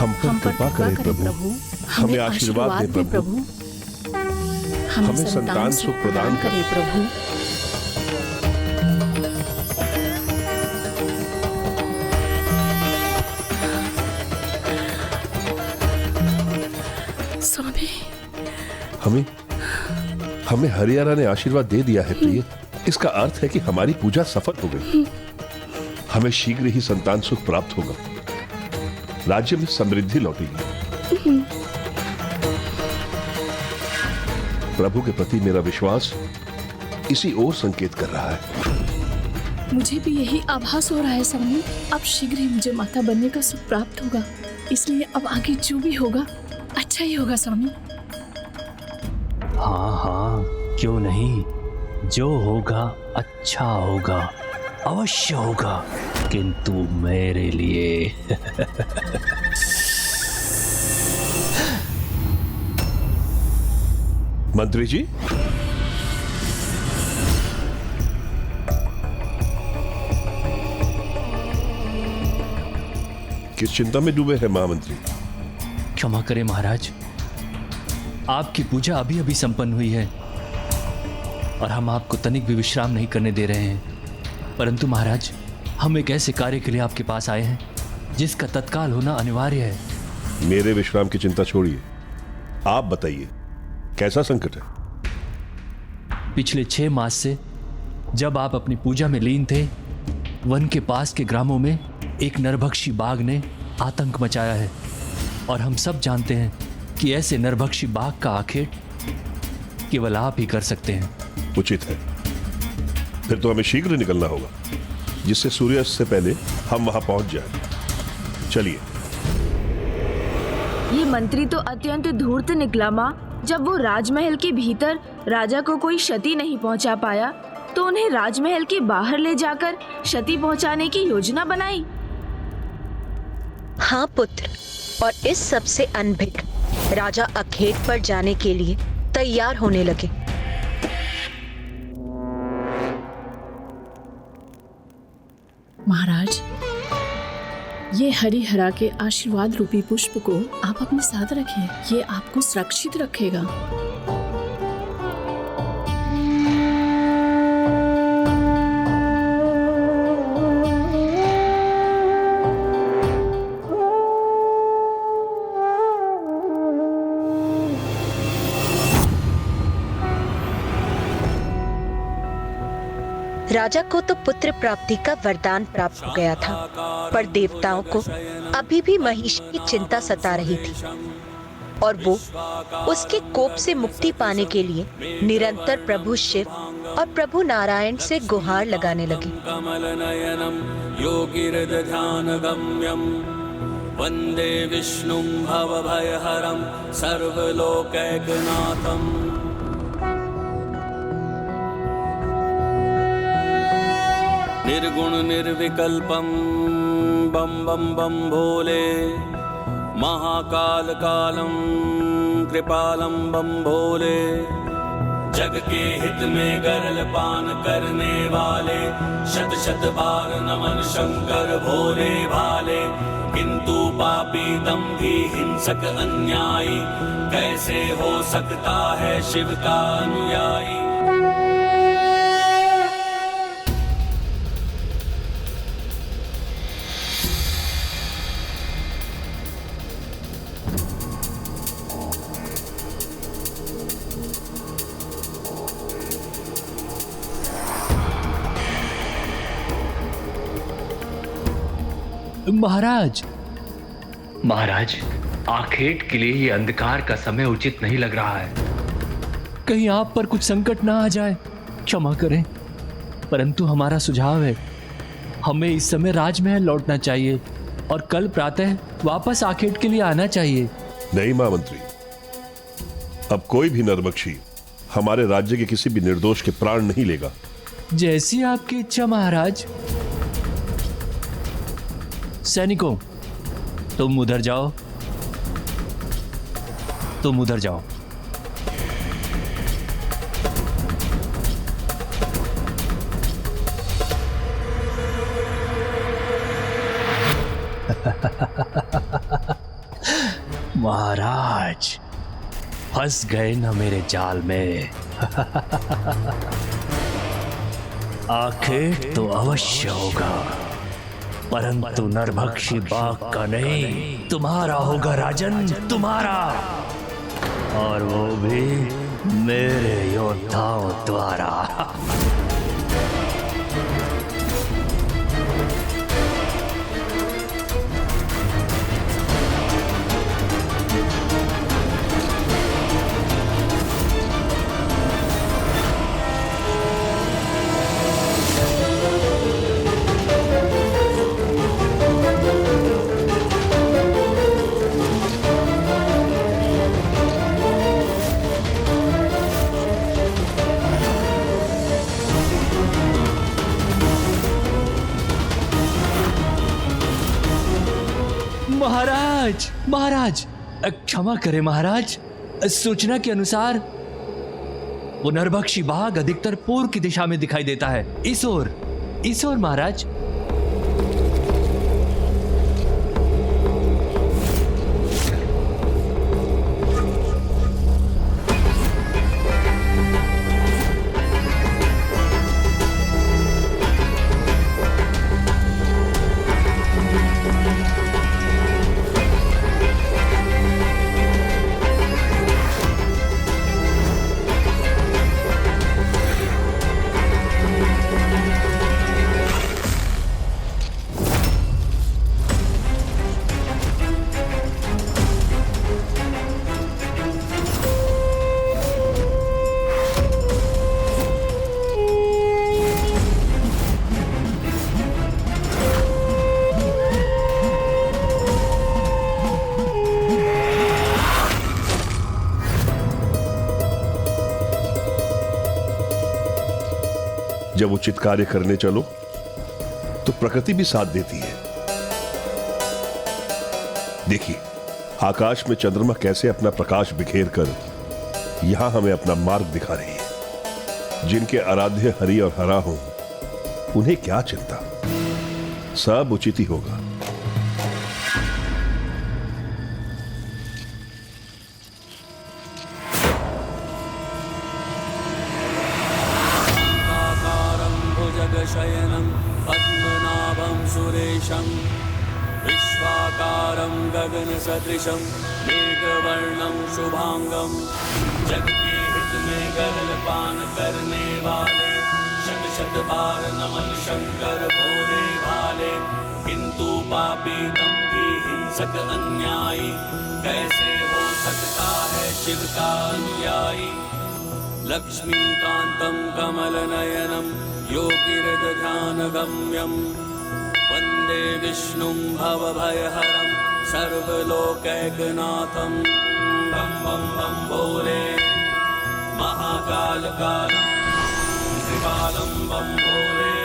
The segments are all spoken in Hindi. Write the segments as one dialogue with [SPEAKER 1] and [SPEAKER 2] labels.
[SPEAKER 1] हम पर कृपा करें प्रभु, हमें आशीर्वाद दे प्रभु, हमें संतान सुख प्रदान करे प्रभु।
[SPEAKER 2] स्वामी,
[SPEAKER 1] हमें हरियाणा ने आशीर्वाद दे दिया है प्रिय। इसका अर्थ है कि हमारी पूजा सफल हो गई। हमें शीघ्र ही संतान सुख प्राप्त होगा, राज्य में समृद्धि लौटेगी। प्रभु के प्रति मेरा विश्वास इसी ओर संकेत कर रहा है।
[SPEAKER 2] मुझे भी यही आभास हो रहा है स्वामी। अब शीघ्र ही मुझे माता बनने का सुख प्राप्त होगा, इसलिए अब आगे जो भी होगा अच्छा ही होगा स्वामी।
[SPEAKER 3] हाँ हाँ, क्यों नहीं, जो होगा अच्छा होगा, अवश्य होगा, किंतु मेरे लिए।
[SPEAKER 1] मंत्री जी, किस चिंता में डूबे हैं महामंत्री?
[SPEAKER 3] क्षमा करें महाराज, आपकी पूजा अभी अभी संपन्न हुई है और हम आपको तनिक भी विश्राम नहीं करने दे रहे हैं। परंतु महाराज, हम एक ऐसे कार्य के लिए आपके पास आए हैं जिसका तत्काल होना अनिवार्य है।
[SPEAKER 1] मेरे विश्राम की चिंता छोड़िए, आप बताइए कैसा संकट है?
[SPEAKER 3] पिछले 6 मास से जब आप अपनी पूजा में लीन थे, वन के पास के ग्रामों में एक नरभक्षी बाघ ने आतंक मचाया है और हम सब जानते हैं कि ऐसे नरभक्षी बाघ का आखेट केवल आप ही कर सकते हैं।
[SPEAKER 1] उचित है, फिर तो हमें शीघ्र निकलना होगा, जिससे सूर्यास्त से पहले हम वहां पहुंच जाएं। चलिए।
[SPEAKER 4] ये मंत्री तो अत्यंत धूर्त निकला माँ। जब वो राजमहल के भीतर राजा को कोई क्षति नहीं पहुंचा पाया, तो उन्हें राजमहल के बाहर ले जाकर क्षति पहुंचाने की योजना बनाई।
[SPEAKER 5] हाँ पुत्र, और इस सब से अनभिज्ञ राजा अखेट पर जाने के लिए तैयार होने लगे।
[SPEAKER 2] महाराज, ये हरिहरा के आशीर्वाद रूपी पुष्प को आप अपने साथ रखें, ये आपको सुरक्षित रखेगा।
[SPEAKER 5] राजा को तो पुत्र प्राप्ति का वरदान प्राप्त हो गया था, पर देवताओं को अभी भी महिष की चिंता सता रही थी और वो उसके कोप से मुक्ति पाने के लिए निरंतर प्रभु शिव और प्रभु नारायण से गुहार लगाने लगे।
[SPEAKER 6] वंदे विष्णुं भवभयहरं सर्वलोकैकनाथम्। निर्गुण निर्विकल्पं बम बम बम भोले, महाकाल कालम कृपालम बम भोले। जग के हित में गरल पान करने वाले, शत शत बार नमन शंकर भोले भाले। किंतु पापी दंभी हिंसक अन्यायी, कैसे हो सकता है शिव का अनुयायी।
[SPEAKER 3] महाराज, आखेट के लिए ये अंधकार का समय उचित नहीं लग रहा है। कहीं आप पर कुछ संकट ना आ जाए, क्षमा करें, परंतु हमारा सुझाव है, हमें इस समय राजमहल लौटना चाहिए और कल प्रातः वापस आखेट के लिए आना चाहिए।
[SPEAKER 1] नहीं महामंत्री, अब कोई भी नरभक्षी हमारे राज्य के किसी भी निर्दोष के प्राण नहीं लेगा।
[SPEAKER 3] जैसी आपकी इच्छा महाराज। सैनिकों, तुम उधर जाओ, तुम उधर जाओ। महाराज, फंस गए ना मेरे जाल में। आखिर तो अवश्य होगा, परंतु नरभक्षी बाघ का नहीं, तुम्हारा होगा राजन, तुम्हारा, और वो भी मेरे योद्धाओं द्वारा। महाराज, महाराज, क्षमा करें महाराज, सूचना के अनुसार वो नरभक्षी बाघ अधिकतर पूर्व की दिशा में दिखाई देता है। इस ओर महाराज।
[SPEAKER 1] जब उचित कार्य करने चलो तो प्रकृति भी साथ देती है। देखिए, आकाश में चंद्रमा कैसे अपना प्रकाश बिखेर कर यहां हमें अपना मार्ग दिखा रही है। जिनके आराध्य हरि और हरा हो, उन्हें क्या चिंता, सब उचित ही होगा।
[SPEAKER 6] शयनं पद्मनाभं सुरेशं विश्वाकारं गगनसदृशं मेघवर्णं शुभांगं, जग के हित में गरल पान करने वाले, शत शत बार नमन शंकर भोले भाले। किंतु पापी दंभी हिंसक अन्यायी, कैसे हो सकता है शिव का अनुयायी। लक्ष्मीकान्तं कमलनयनं योगिहृदध्यानगम्यं, वन्दे विष्णुं भवभयहरं सर्वलोकैकनाथं। बम बम बम भोले, महाकाल कालं त्रिकालं बम भोले।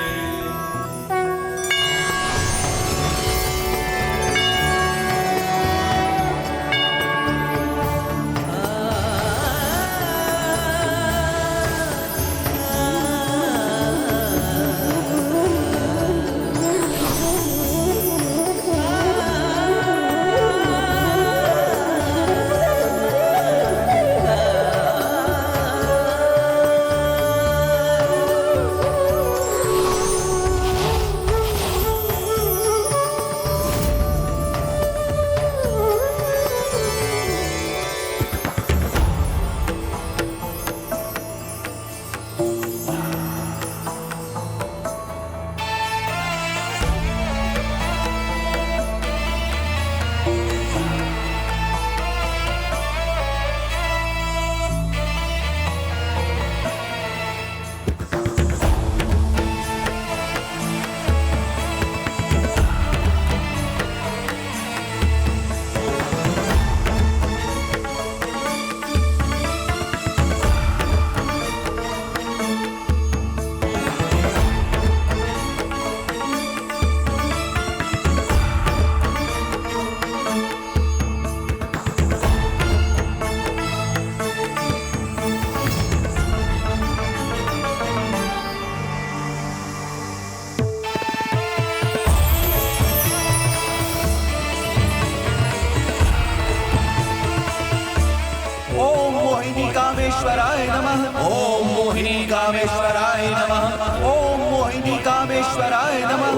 [SPEAKER 7] कामेश्वराय नमः। ओम मोहिनी कामेश्वराय नमः।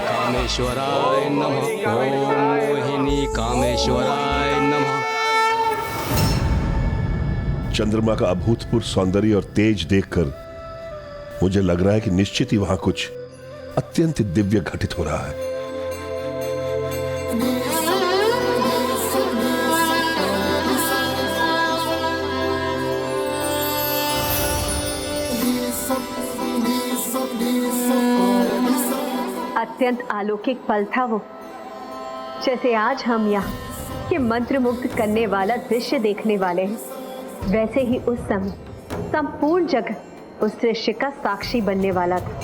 [SPEAKER 8] कामेश्वराय नमः। ओम मोहिनी कामेश्वराय नमः।
[SPEAKER 1] चंद्रमा का अभूतपूर्व सौंदर्य और तेज देखकर मुझे लग रहा है कि निश्चित ही वहां कुछ अत्यंत दिव्य घटित हो रहा है।
[SPEAKER 9] अत्यंत अलौकिक पल था वो, जैसे आज हम यहाँ ये मंत्रमुग्ध करने वाला दृश्य देखने वाले हैं, वैसे ही उस समय संपूर्ण जगत उस दृश्य का साक्षी बनने वाला था।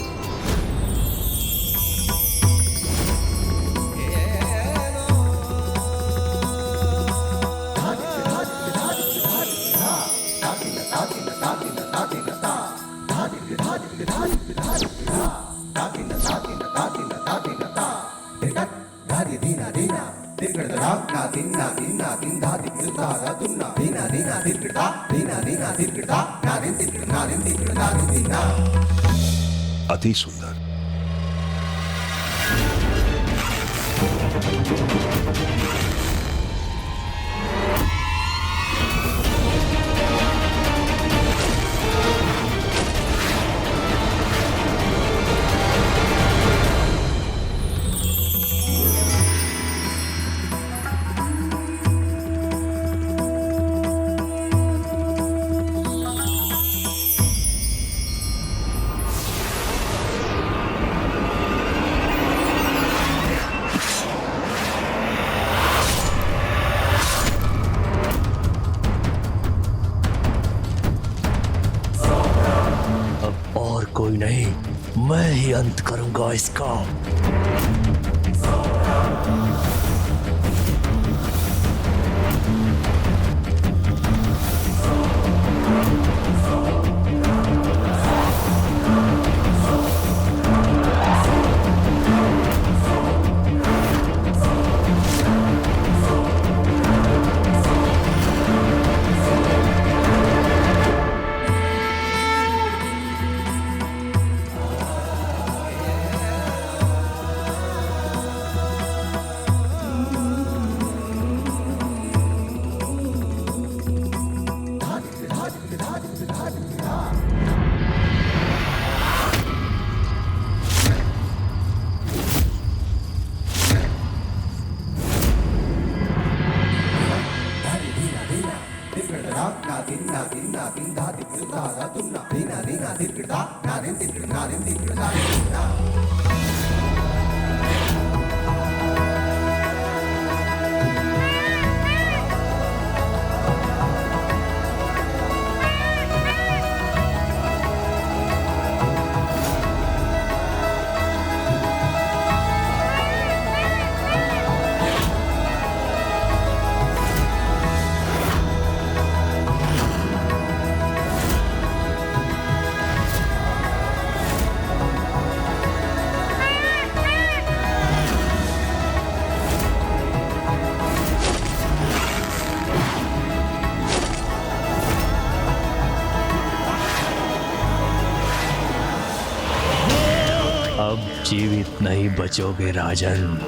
[SPEAKER 1] अति सुंदर।
[SPEAKER 3] और कोई नहीं, मैं ही अंत करूंगा इसका। अब जीवित नहीं बचोगे राजन।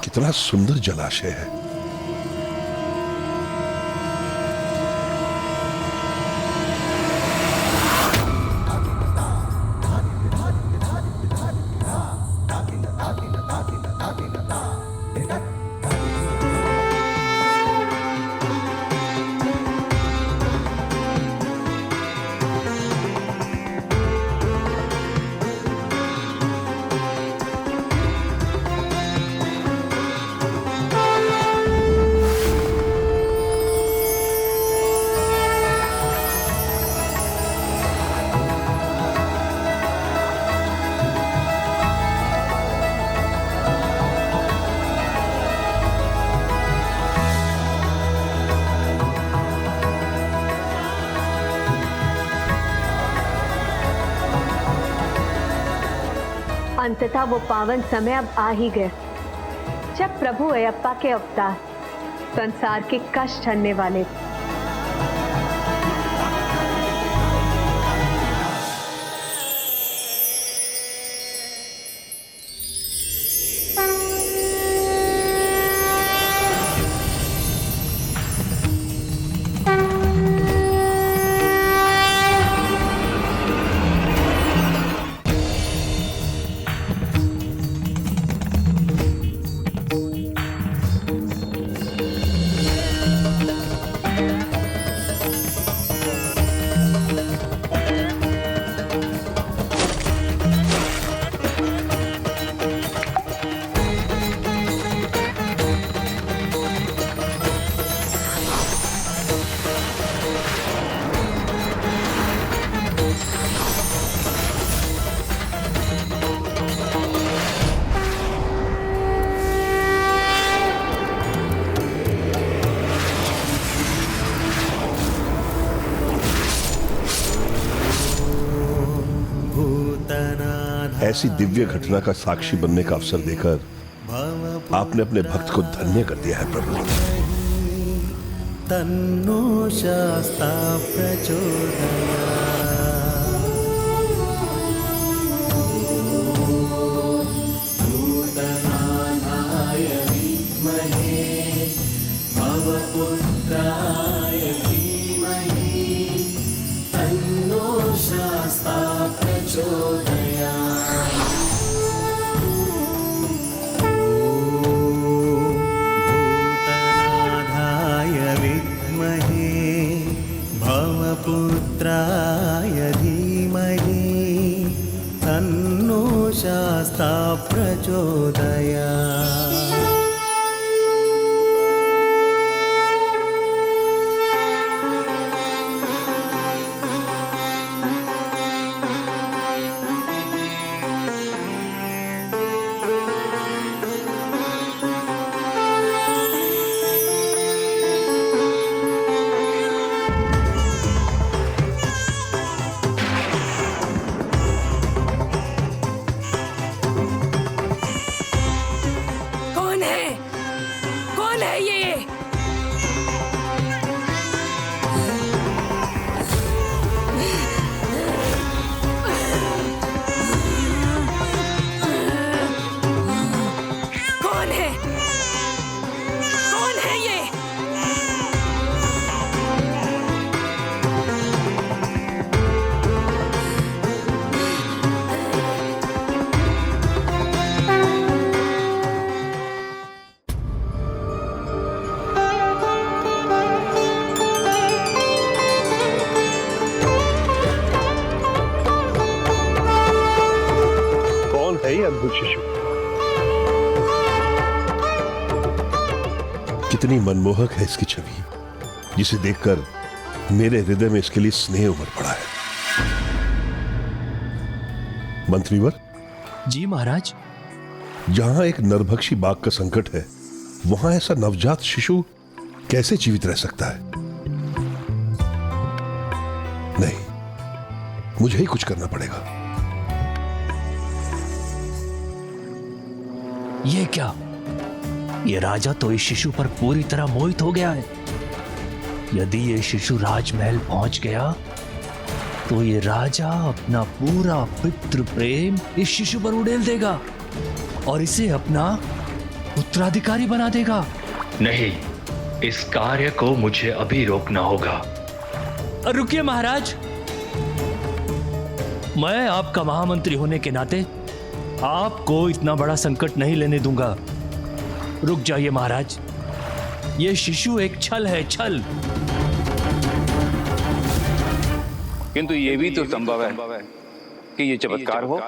[SPEAKER 1] कितना सुंदर जलाशय है।
[SPEAKER 9] अंततः वो पावन समय अब आ ही गया जब प्रभु अयप्पा के अवतार संसार के कष्ट हरने वाले थे।
[SPEAKER 1] ऐसी दिव्य घटना का साक्षी बनने का अवसर देकर आपने अपने भक्त को धन्य कर दिया है प्रभु।
[SPEAKER 7] तन्नो शास्ता प्रचोदयात्। भूतनाथाय विद्महे भवपुत्राय धीमहि तन्नो शास्ता प्रचोदयात्। भवपुत्राय धीमहि तन्नो शास्ता प्रचोदयात्।
[SPEAKER 1] अद्भुत शिशु, कितनी मनमोहक है इसकी छवि, जिसे देखकर मेरे हृदय में इसके लिए स्नेह उमड़ पड़ा है। मंत्रीवर।
[SPEAKER 3] जी महाराज।
[SPEAKER 1] जहां एक नरभक्षी बाघ का संकट है, वहां ऐसा नवजात शिशु कैसे जीवित रह सकता है? नहीं, मुझे ही कुछ करना पड़ेगा।
[SPEAKER 3] ये क्या? ये राजा तो इस शिशु पर पूरी तरह मोहित हो गया है। यदि ये शिशु राजमहल पहुंच गया तो ये राजा अपना पूरा पितृ प्रेम इस शिशु पर उड़ेल देगा और इसे अपना उत्तराधिकारी बना देगा।
[SPEAKER 10] नहीं, इस कार्य को मुझे अभी रोकना होगा।
[SPEAKER 3] रुकिए महाराज, मैं आपका महामंत्री होने के नाते आपको इतना बड़ा संकट नहीं लेने दूंगा। रुक जाइए महाराज, ये शिशु एक छल है, छल।
[SPEAKER 11] किंतु ये भी तो संभव है कि ये चमत्कार हो।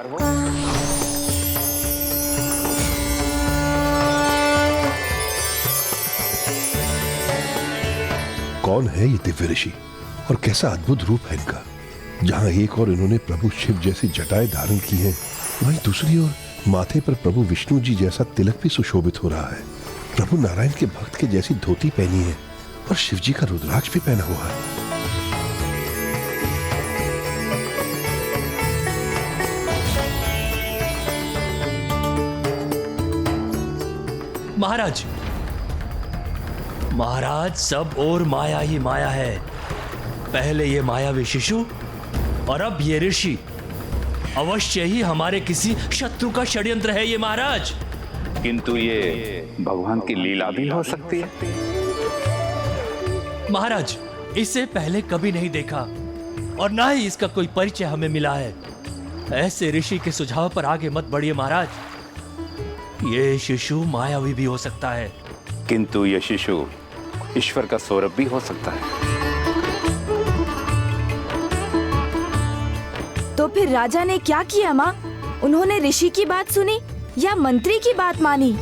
[SPEAKER 1] कौन है ये दिव्य ऋषि और कैसा अद्भुत रूप है इनका। जहां एक और इन्होंने प्रभु शिव जैसी जटाएं धारण की हैं, वहीं दूसरी ओर माथे पर प्रभु विष्णु जी जैसा तिलक भी सुशोभित हो रहा है। प्रभु नारायण के भक्त के जैसी धोती पहनी है और शिव जी का रुद्राक्ष भी पहना हुआ है।
[SPEAKER 3] महाराज, महाराज, सब और माया ही माया है। पहले ये मायावी शिशु और अब ये ऋषि। अवश्य ही हमारे किसी शत्रु का षड्यंत्र है ये महाराज।
[SPEAKER 11] किंतु ये भगवान की लीला भी हो सकती है।
[SPEAKER 3] महाराज, इसे पहले कभी नहीं देखा और ना ही इसका कोई परिचय हमें मिला है। ऐसे ऋषि के सुझाव पर आगे मत बढ़िए महाराज। ये शिशु मायावी भी हो सकता है,
[SPEAKER 11] किंतु ये शिशु ईश्वर का सौरभ भी हो सकता है।
[SPEAKER 4] तो फिर राजा ने क्या किया माँ? उन्होंने ऋषि की बात सुनी या मंत्री की बात मानी?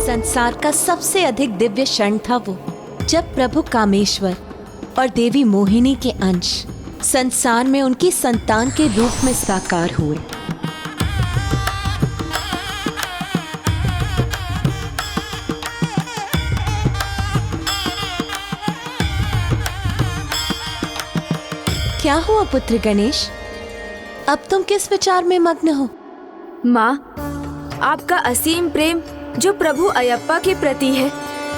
[SPEAKER 5] संसार का सबसे अधिक दिव्य क्षण था वो, जब प्रभु कामेश्वर और देवी मोहिनी के अंश संसार में उनकी संतान के रूप में साकार हुए। क्या हुआ पुत्र गणेश? अब तुम किस विचार में मग्न हो?
[SPEAKER 4] माँ, आपका असीम प्रेम जो प्रभु अयप्पा के प्रति है,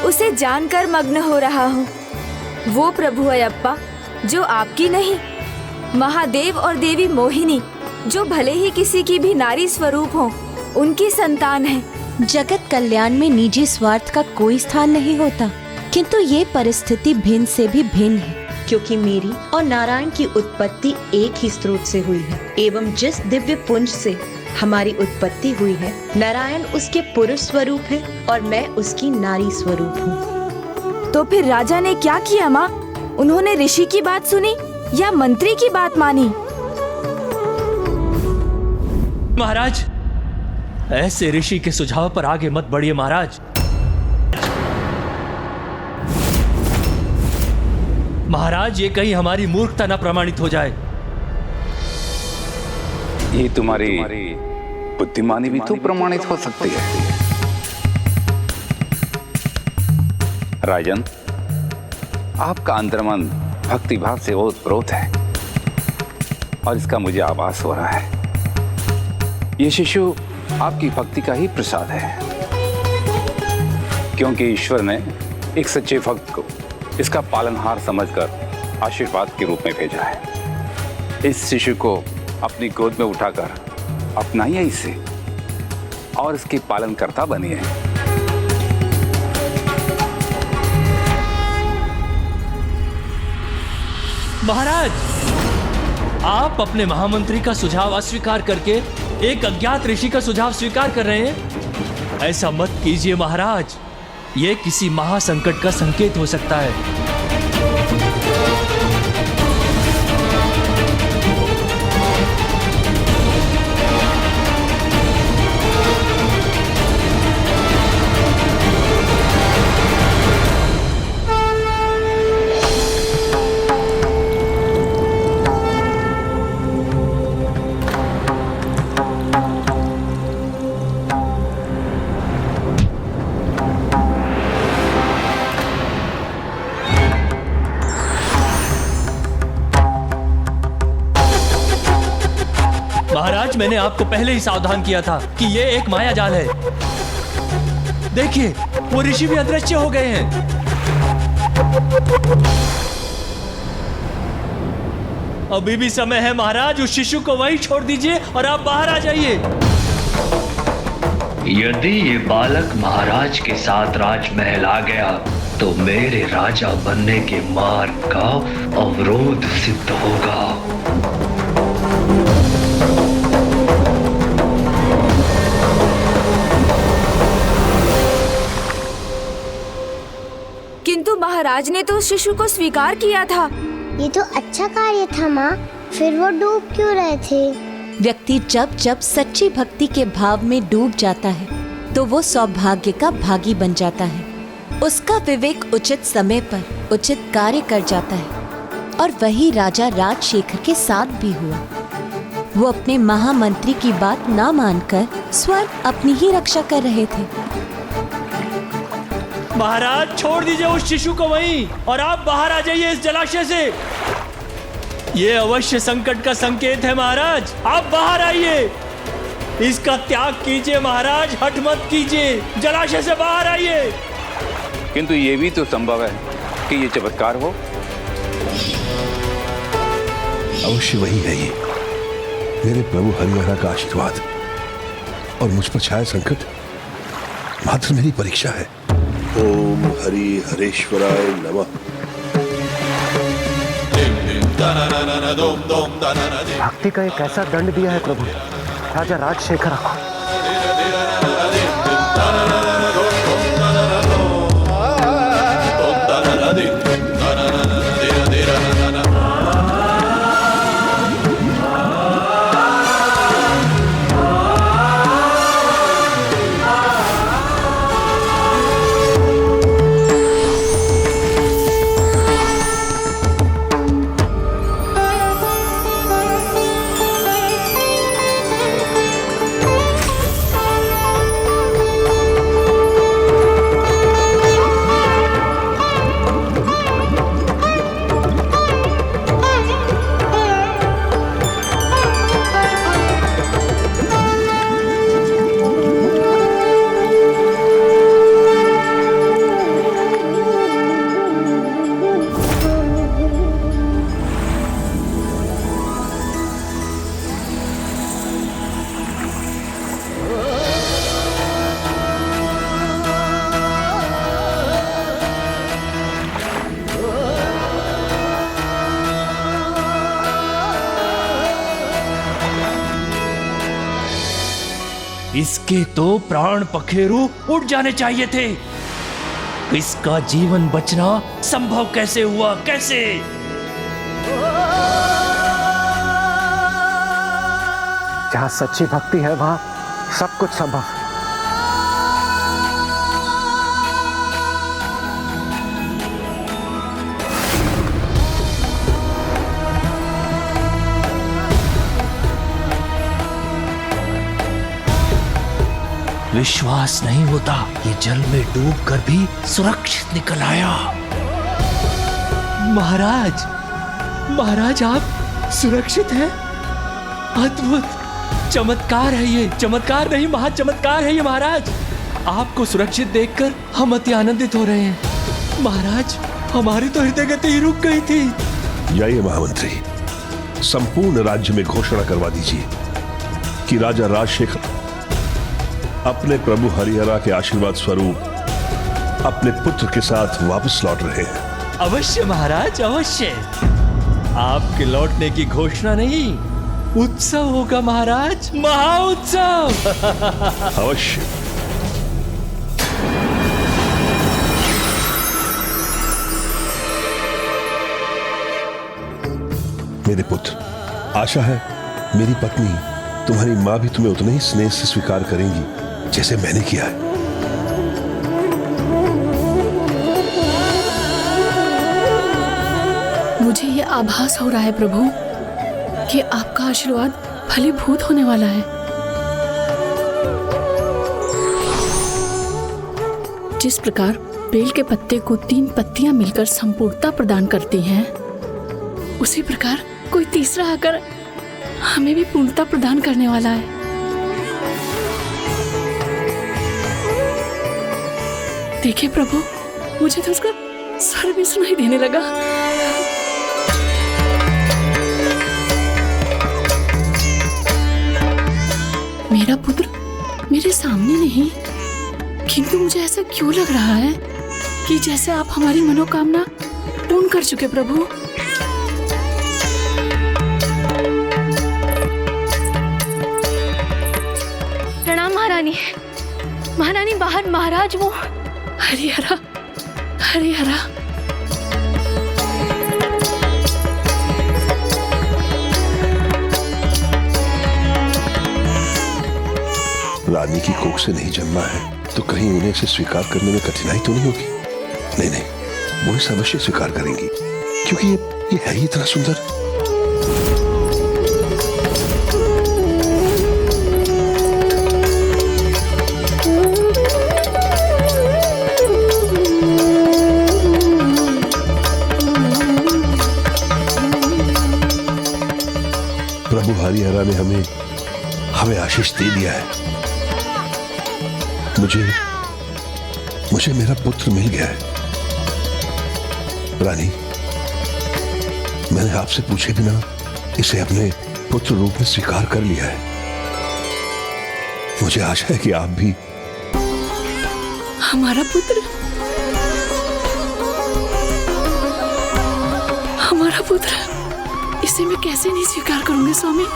[SPEAKER 4] उसे जानकर मग्न हो रहा हूँ। वो प्रभु अयप्पा जो आपकी नहीं, महादेव और देवी मोहिनी जो भले ही किसी की भी नारी स्वरूप हो, उनकी संतान है।
[SPEAKER 5] जगत कल्याण में निजी स्वार्थ का कोई स्थान नहीं होता, किंतु ये परिस्थिति भिन्न से भी भिन्न है, क्योंकि मेरी और नारायण की उत्पत्ति एक ही स्रोत से हुई है, एवं जिस दिव्य पुंज से हमारी उत्पत्ति हुई है, नारायण उसके पुरुष स्वरूप है और मैं उसकी नारी स्वरूप हूँ।
[SPEAKER 4] तो फिर राजा ने क्या किया माँ? उन्होंने ऋषि की बात सुनी या मंत्री की बात मानी?
[SPEAKER 3] महाराज, ऐसे ऋषि के सुझाव पर आगे मत बढ़िए महाराज। महाराज, ये कहीं हमारी मूर्खता न प्रमाणित हो जाए।
[SPEAKER 11] ये तुम्हारी बुद्धिमानी भी तो प्रमाणित हो सकती है। राजन, आपका अंतर्मन भक्ति भाव से ओतप्रोत है और इसका मुझे आभास हो रहा है। ये शिशु आपकी भक्ति का ही प्रसाद है, क्योंकि ईश्वर ने एक सच्चे भक्त को इसका पालनहार समझकर आशीर्वाद के रूप में भेजा है। इस शिशु को अपनी गोद में उठाकर अपनाइए इसे और इसके पालनकर्ता बनिए।
[SPEAKER 3] महाराज, आप अपने महामंत्री का सुझाव अस्वीकार करके एक अज्ञात ऋषि का सुझाव स्वीकार कर रहे हैं। ऐसा मत कीजिए महाराज, ये किसी महासंकट का संकेत हो सकता है। महाराज, मैंने आपको पहले ही सावधान किया था कि ये एक माया जाल है। देखिए, वो ऋषि भी अदृश्य हो गए हैं। अभी भी समय है महाराज, उस शिशु को वहीं छोड़ दीजिए और आप बाहर आ जाइए।
[SPEAKER 10] यदि ये बालक महाराज के साथ राजमहल आ गया तो मेरे राजा बनने के मार्ग का अवरोध सिद्ध होगा।
[SPEAKER 4] किंतु महाराज ने तो शिशु को स्वीकार किया था।
[SPEAKER 12] ये तो अच्छा कार्य था माँ, फिर वो डूब क्यों रहे थे?
[SPEAKER 5] व्यक्ति जब जब सच्ची भक्ति के भाव में डूब जाता है तो वो सौभाग्य का भागी बन जाता है। उसका विवेक उचित समय पर उचित कार्य कर जाता है और वही राजा राजशेखर के साथ भी हुआ। वो अपने महामंत्री की बात ना मानकर स्वयं अपनी ही रक्षा कर रहे थे।
[SPEAKER 3] महाराज छोड़ दीजिए उस शिशु को वहीं और आप बाहर आ जाइए इस जलाशय से। ये अवश्य संकट का संकेत है महाराज, आप बाहर आइए। इसका त्याग कीजिए महाराज, हठ मत कीजिए, जलाशय से बाहर आइए।
[SPEAKER 11] किंतु ये भी तो संभव है कि ये चमत्कार हो।
[SPEAKER 1] अवश्य वही है ये, मेरे प्रभु हरिहरा का आशीर्वाद, और मुझ पर छाया संकट मात्र मेरी परीक्षा है। ओम हरि हरेश्वराय नमः।
[SPEAKER 13] भक्ति का एक ऐसा दंड दिया है प्रभु राजा राजशेखर को।
[SPEAKER 3] इसके तो प्राण पखेरु उड़ जाने चाहिए थे। इसका जीवन बचना संभव कैसे हुआ, कैसे?
[SPEAKER 13] जहां सच्ची भक्ति है वहां सब कुछ संभव।
[SPEAKER 3] विश्वास नहीं होता, ये जल में डूबकर भी सुरक्षित निकल आया। महाराज, महाराज आप सुरक्षित हैं? अद्भुत चमत्कार है ये, चमत्कार नहीं महाचमत्कार है ये महाराज। आपको सुरक्षित देखकर हम अति आनंदित हो रहे हैं। महाराज हमारी तो हृदय गति ही रुक गई थी।
[SPEAKER 1] जाइए महामंत्री, संपूर्ण राज्य में घोषणा करवा दीजिए कि राजा राजशेखर अपने प्रभु हरिहरा के आशीर्वाद स्वरूप अपने पुत्र के साथ वापस लौट रहे हैं।
[SPEAKER 3] अवश्य महाराज, अवश्य। आपके लौटने की घोषणा नहीं, उत्सव होगा महाराज, महाउत्सव।
[SPEAKER 1] अवश्य। मेरे पुत्र, आशा है मेरी पत्नी तुम्हारी मां भी तुम्हें उतने ही स्नेह से स्वीकार करेंगी जैसे मैंने किया है।
[SPEAKER 2] मुझे ये आभास हो रहा है प्रभु कि आपका आशीर्वाद फलीभूत होने वाला है। जिस प्रकार बेल के पत्ते को 3 पत्तियां मिलकर संपूर्णता प्रदान करती हैं, उसी प्रकार कोई तीसरा आकर हमें भी पूर्णता प्रदान करने वाला है। देखिए प्रभु, मुझे तो उसका स्वर भी सुनाई देने लगा। मेरा पुत्र मेरे सामने नहीं, किंतु मुझे ऐसा क्यों लग रहा है कि जैसे आप हमारी मनोकामना पूर्ण कर चुके प्रभु।
[SPEAKER 14] प्रणाम महारानी। महारानी बाहर महाराज वो
[SPEAKER 2] हरिहरा, हरिहरा।
[SPEAKER 1] रानी की कोख से नहीं जन्मा है तो कहीं उन्हें इसे स्वीकार करने में कठिनाई तो नहीं होगी? नहीं नहीं, वो इसे अवश्य स्वीकार करेंगी, क्योंकि ये है ही इतना सुंदर। ने हमें आशीष दे दिया है। मुझे मेरा पुत्र मिल गया है। रानी, मैंने आपसे पूछे बिना इसे अपने पुत्र रूप में स्वीकार कर लिया है। मुझे आशा है कि आप भी।
[SPEAKER 2] हमारा पुत्र, हमारा पुत्र, इसे मैं कैसे नहीं स्वीकार करूंगी स्वामी।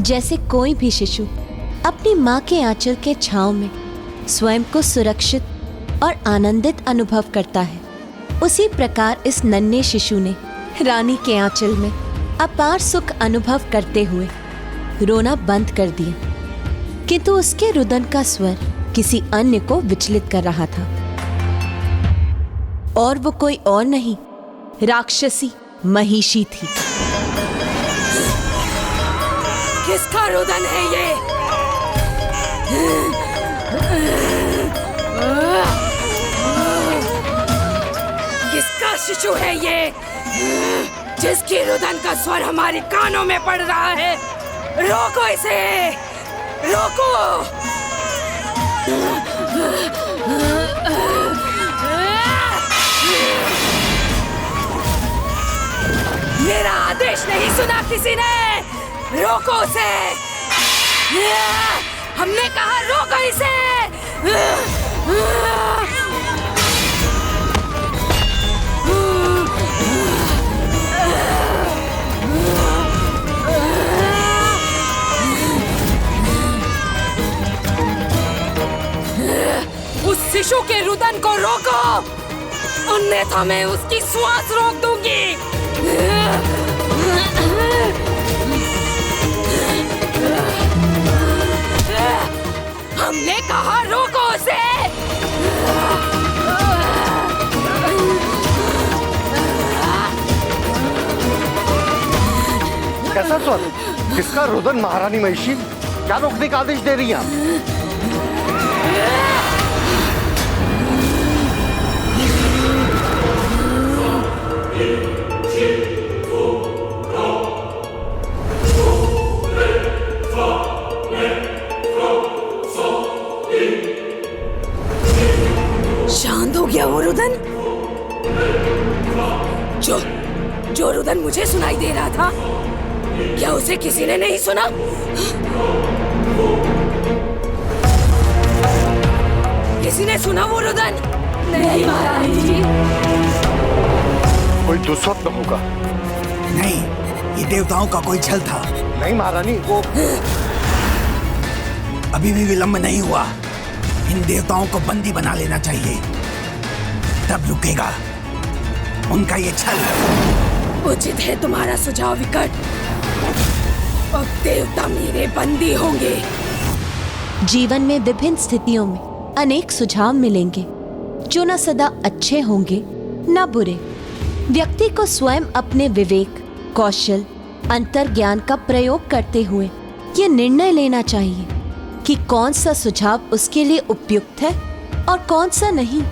[SPEAKER 5] जैसे कोई भी शिशु अपनी माँ के आंचल के छांव में स्वयं को सुरक्षित और आनंदित अनुभव करता है, उसी प्रकार इस नन्हे शिशु ने रानी के आंचल में अपार सुख अनुभव करते हुए रोना बंद कर दिया। किंतु उसके रुदन का स्वर किसी अन्य को विचलित कर रहा था, और वो कोई और नहीं, राक्षसी महिषी थी।
[SPEAKER 15] किसका रुदन है ये? किसका शिशु है ये जिसकी रुदन का स्वर हमारे कानों में पड़ रहा है? रोको इसे, रोको। मेरा आदेश नहीं सुना किसी ने? रोको उसे। हमने कहा रोको इसे। उस शिशु के रुदन को रोको, अन्यथा मैं उसकी श्वास रोक दूंगी। हमने कहा रोको उसे।
[SPEAKER 13] कैसा स्वर? किसका रुदन महारानी महिषी? क्या रोकने का आदेश दे रही हैं आप?
[SPEAKER 15] शांत हो गया वो रुदन? जो रुदन मुझे सुनाई दे रहा था, क्या उसे किसी ने नहीं सुना? किसी ने सुना वो रुदन? नहीं महारानी जी।
[SPEAKER 13] कोई दुस्वप्न होगा।
[SPEAKER 7] नहीं, ये देवताओं का कोई छल था।
[SPEAKER 13] नहीं महारानी, वो
[SPEAKER 7] अभी भी विलंब नहीं हुआ। इन देवताओं को बंदी बना लेना चाहिए, तब रुकेगा उनका ये छल।
[SPEAKER 15] उचित है तुम्हारा सुझाव विकट। अब देवता मेरे बंदी होंगे।
[SPEAKER 5] जीवन में विभिन्न स्थितियों में अनेक सुझाव मिलेंगे जो न सदा अच्छे होंगे न बुरे। व्यक्ति को स्वयं अपने विवेक, कौशल, अंतर्ज्ञान का प्रयोग करते हुए ये निर्णय लेना चाहिए कि कौन सा सुझाव उसके लिए उपयुक्त है और कौन सा नहीं।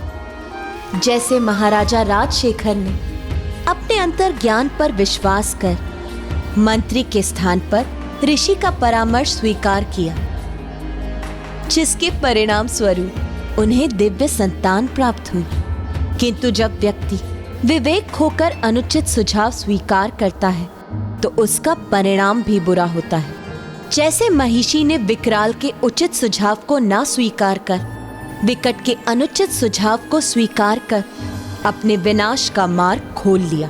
[SPEAKER 5] जैसे महाराजा राजशेखर ने अपने अंतर्ज्ञान पर विश्वास कर मंत्री के स्थान पर ऋषि का परामर्श स्वीकार किया, जिसके परिणाम स्वरूप उन्हें दिव्य संतान प्राप्त हुई। किंतु जब व्यक्ति विवेक खोकर अनुचित सुझाव स्वीकार करता है तो उसका परिणाम भी बुरा होता है। जैसे महिषी ने विकराल के उचित सुझाव को ना स्वीकार कर विकट के अनुचित सुझाव को स्वीकार कर अपने विनाश का मार्ग खोल लिया।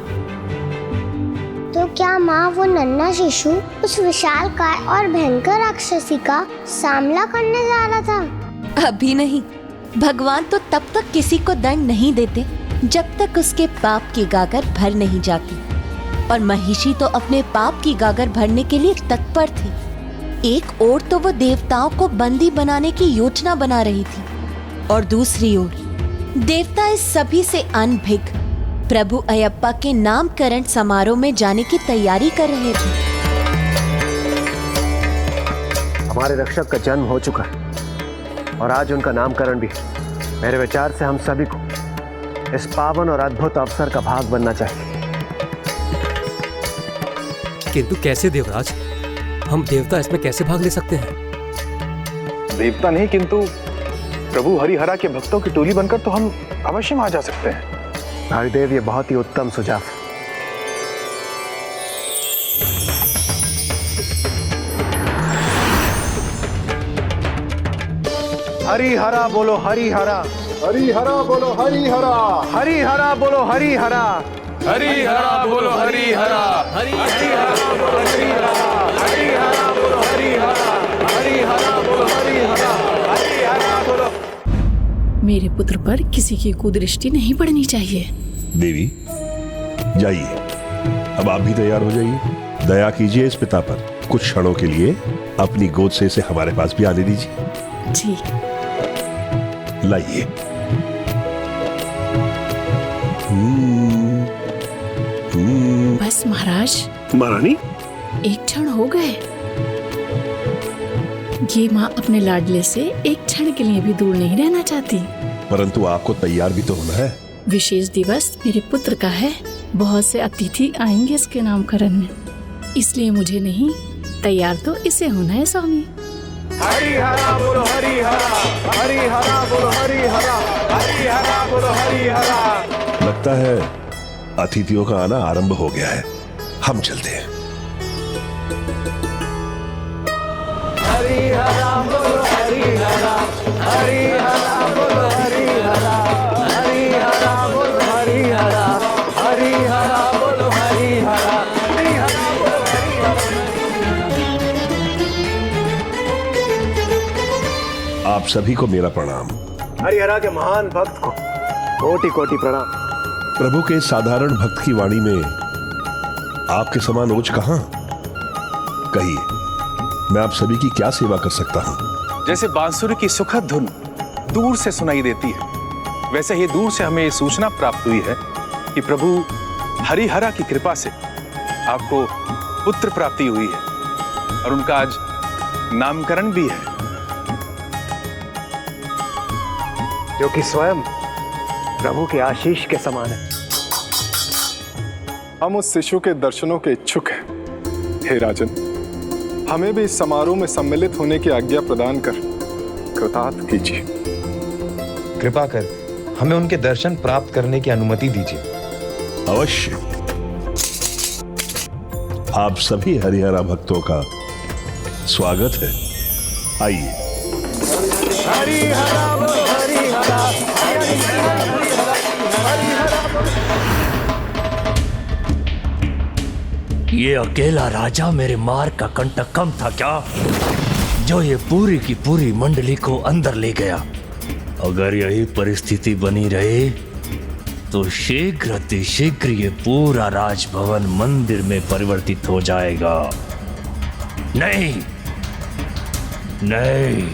[SPEAKER 12] तो क्या माँ वो नन्हा शिशु उस विशालकाय और भयंकर राक्षसी का सामना करने जा रहा था?
[SPEAKER 5] अभी नहीं। भगवान तो तब तक किसी को दंड नहीं देते जब तक उसके पाप की गागर भर नहीं जाती, और महिषी तो अपने पाप की गागर भरने के लिए तत्पर थी। एक ओर तो वो देवताओं को बंदी बनाने की योजना बना रही थी, और दूसरी ओर देवता इस सभी से अनभिज्ञ प्रभु अयप्पा के नामकरण समारोह में जाने की तैयारी कर रहे थे।
[SPEAKER 13] हमारे रक्षक का जन्म हो चुका है और आज उनका नामकरण भी। मेरे विचार से हम सभी को इस पावन और अद्भुत अवसर का भाग बनना चाहिए।
[SPEAKER 8] किंतु कैसे देवराज, हम देवता इसमें कैसे भाग ले सकते हैं?
[SPEAKER 16] देवता नहीं, किंतु प्रभु हरिहरा के भक्तों की टोली बनकर तो हम अवश्य वहां जा सकते हैं।
[SPEAKER 13] हरिदेव, ये बहुत ही उत्तम सुझाव है। हरिहरा बोलो हरिहरा,
[SPEAKER 16] हरिहरा बोलो हरिहरा,
[SPEAKER 13] हरिहरा बोलो हरिहरा,
[SPEAKER 16] हरिहरा बोलो हरिहरा, हरिहरा बोलो हरिहरा, हरिहरा बोलो हरिहरा, हरिहरा बोलो हरिहरा, हरिहरा बोलो।
[SPEAKER 2] मेरे पुत्र पर किसी की कुदृष्टि नहीं पड़नी चाहिए।
[SPEAKER 1] देवी जाइए, अब आप भी तैयार हो जाइए। दया कीजिए इस पिता पर, कुछ क्षणों के लिए अपनी गोद से इसे हमारे पास भी आने दीजिए।
[SPEAKER 2] जी
[SPEAKER 1] लाइए।
[SPEAKER 2] बस महाराज।
[SPEAKER 1] महारानी,
[SPEAKER 2] एक क्षण हो गए। ये माँ अपने लाडले से एक क्षण के लिए भी दूर नहीं रहना चाहती।
[SPEAKER 1] परंतु आपको तैयार भी तो होना है।
[SPEAKER 2] विशेष दिवस मेरे पुत्र का है, बहुत से अतिथि आएंगे इसके नामकरण में, इसलिए मुझे नहीं, तैयार तो इसे होना है स्वामी।
[SPEAKER 16] हरिहरा बोलो हरिहरा, हरिहरा बोलो हरिहरा, हरिहरा बोलो हरिहरा।
[SPEAKER 1] लगता है अतिथियों का आना आरंभ हो गया है, हम चलते हैं।
[SPEAKER 16] हरिहरा बोलो हरिहरा, हरिहरा बोलो हरिहरा, हरिहरा बोलो हरिहरा, हरिहरा बोलो हरिहरा, हरिहरा बोलो हरिहरा।
[SPEAKER 1] आप सभी को मेरा प्रणाम।
[SPEAKER 13] हरिहरा के महान भक्त को कोटि कोटि प्रणाम।
[SPEAKER 1] प्रभु के साधारण भक्त की वाणी में आपके समान ओज कहां? कहिए, मैं आप सभी की क्या सेवा कर सकता हूं?
[SPEAKER 16] जैसे बांसुरी की सुखद धुन दूर से सुनाई देती है, वैसे ही दूर से हमें ये सूचना प्राप्त हुई है कि प्रभु हरिहरा की कृपा से आपको पुत्र प्राप्ति हुई है और उनका आज नामकरण भी है,
[SPEAKER 13] जो कि स्वयं प्रभु के आशीष के समान है।
[SPEAKER 17] हम उस शिशु के दर्शनों के इच्छुक हैं। हे राजन, हमें भी इस समारोह में सम्मिलित होने की आज्ञा प्रदान कर कृतार्थ कीजिए।
[SPEAKER 18] कृपा कर हमें उनके दर्शन प्राप्त करने की अनुमति दीजिए।
[SPEAKER 1] अवश्य। आप सभी हरिहरा भक्तों का स्वागत है, आइए।
[SPEAKER 16] हरिहरा बोलो हरिहरा,
[SPEAKER 3] ये अकेला राजा मेरे मार्ग का कंटक कम था क्या, जो ये पूरी की पूरी मंडली को अंदर ले गया? अगर यही परिस्थिति बनी रहे तो शीघ्र अतिशीघ्र ये पूरा राजभवन मंदिर में परिवर्तित हो जाएगा। नहीं नहीं,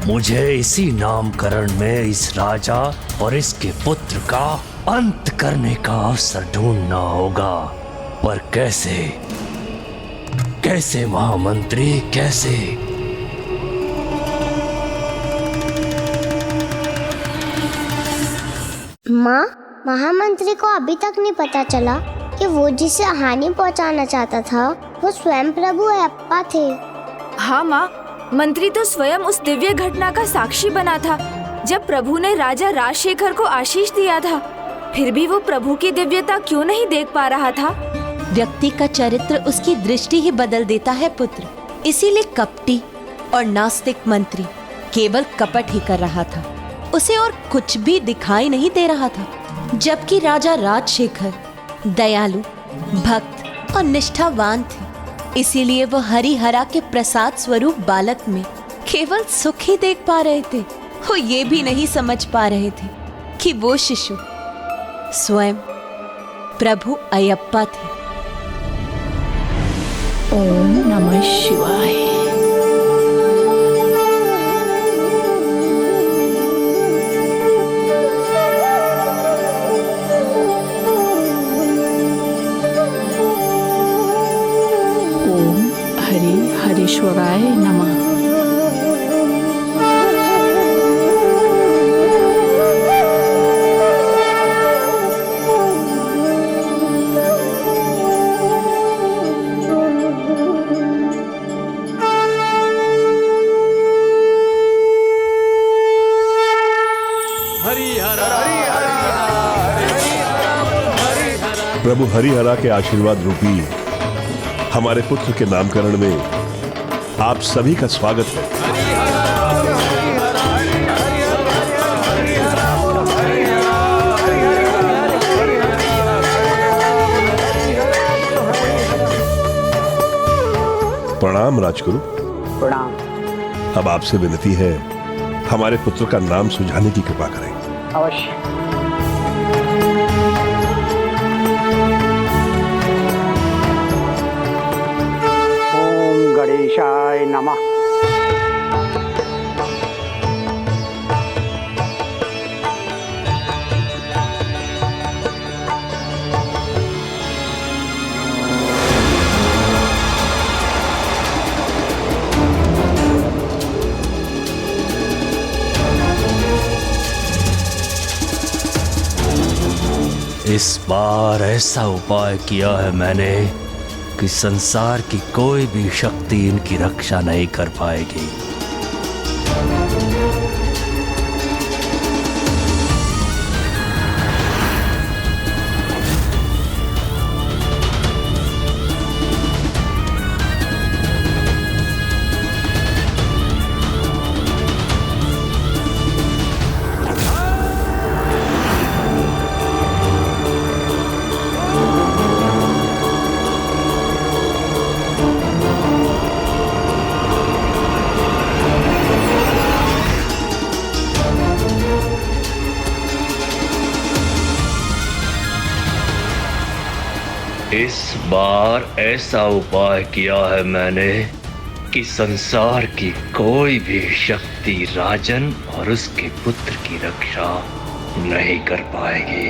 [SPEAKER 3] मुझे इसी नामकरण में इस राजा और इसके पुत्र का अंत करने का अवसर ढूंढना होगा। पर कैसे? कैसे महामंत्री, कैसे?
[SPEAKER 12] माँ, महामंत्री को अभी तक नहीं पता चला कि वो जिसे हानि पहुँचाना चाहता था वो स्वयं प्रभु अयप्पा थे।
[SPEAKER 4] हाँ माँ, मंत्री तो स्वयं उस दिव्य घटना का साक्षी बना था जब प्रभु ने राजा राजशेखर को आशीष दिया था। फिर भी वो प्रभु की दिव्यता क्यों नहीं देख पा रहा था?
[SPEAKER 19] व्यक्ति का चरित्र उसकी दृष्टि ही बदल देता है पुत्र। इसीलिए कपटी और नास्तिक मंत्री केवल कपट ही कर रहा था, उसे और कुछ भी दिखाई नहीं दे रहा था। जबकि राजा राजशेखर दयालु, भक्त और निष्ठावान थे, इसीलिए वो हरिहरा के प्रसाद स्वरूप बालक में केवल सुख ही देख पा रहे थे। वो ये भी नहीं समझ पा रहे थे कि वो शिशु स्वयं प्रभु अयप्पा थे।
[SPEAKER 2] ओम नमः शिवाय। ओम हरीश्वराय नमः।
[SPEAKER 1] प्रभु हरिहरा के आशीर्वाद रूपी हमारे पुत्र के नामकरण में आप सभी का स्वागत है। प्रणाम राजगुरु।
[SPEAKER 20] प्रणाम।
[SPEAKER 1] अब आपसे विनती है, हमारे पुत्र का नाम सुझाने की कृपा करें।
[SPEAKER 20] अवश्य। ओम गणेशाय नमः।
[SPEAKER 3] इस बार ऐसा उपाय किया है मैंने कि संसार की कोई भी शक्ति इनकी रक्षा नहीं कर पाएगी। इस बार ऐसा उपाय किया है मैंने कि संसार की कोई भी शक्ति राजन और उसके पुत्र की रक्षा नहीं कर पाएगी।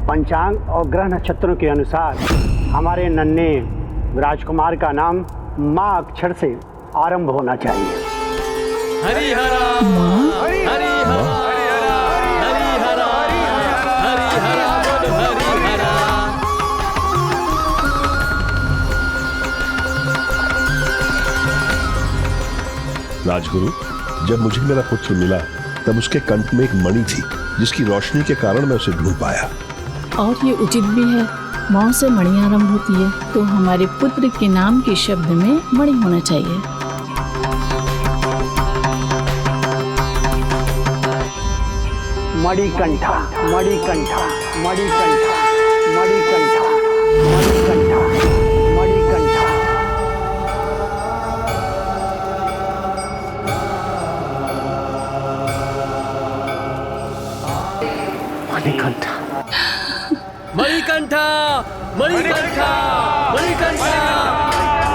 [SPEAKER 20] पंचांग और ग्रह नक्षत्रों के अनुसार हमारे नन्हे राजकुमार का नाम माँ अक्षर से आरंभ होना चाहिए।
[SPEAKER 15] हरिहरा हरिहरा हरिहरा हरिहरा हरिहरा।
[SPEAKER 1] राजगुरु, जब मुझे मेरा पुत्र मिला तब उसके कंठ में एक मणि थी जिसकी रोशनी के कारण मैं उसे ढूंढ पाया।
[SPEAKER 2] और ये उचित भी है, माँ से मणि आरंभ होती है तो हमारे पुत्र के नाम के शब्द में मणि होना चाहिए।
[SPEAKER 20] मणिकंठा मणिकंठा मणिकंठा मणिकंठा मणिकंठा मणिकंठा।
[SPEAKER 13] मणिकंठा
[SPEAKER 15] मणिकंठा मणिकंठा मणिकंठा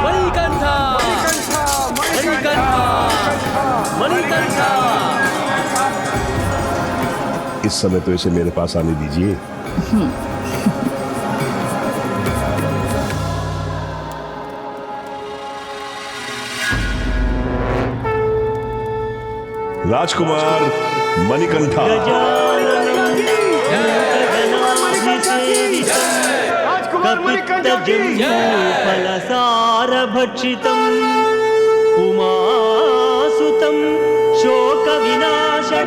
[SPEAKER 15] मणिकंठा मणिकंठा मणिकंठा।
[SPEAKER 1] इस समय तो इसे मेरे पास आने दीजिए। राजकुमार मणिकंठा।
[SPEAKER 15] फलसारभक्षितम् उमासुतं शोकविनाशकारणं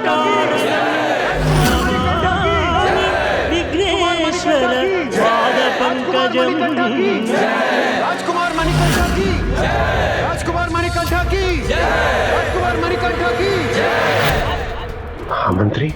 [SPEAKER 15] विघ्नेश्वर पादपङ्कजं।
[SPEAKER 20] राजकुमार मणिकंठा की राजकुमार मणिकंठा की राजकुमार मणिकंठा की।
[SPEAKER 13] मंत्री,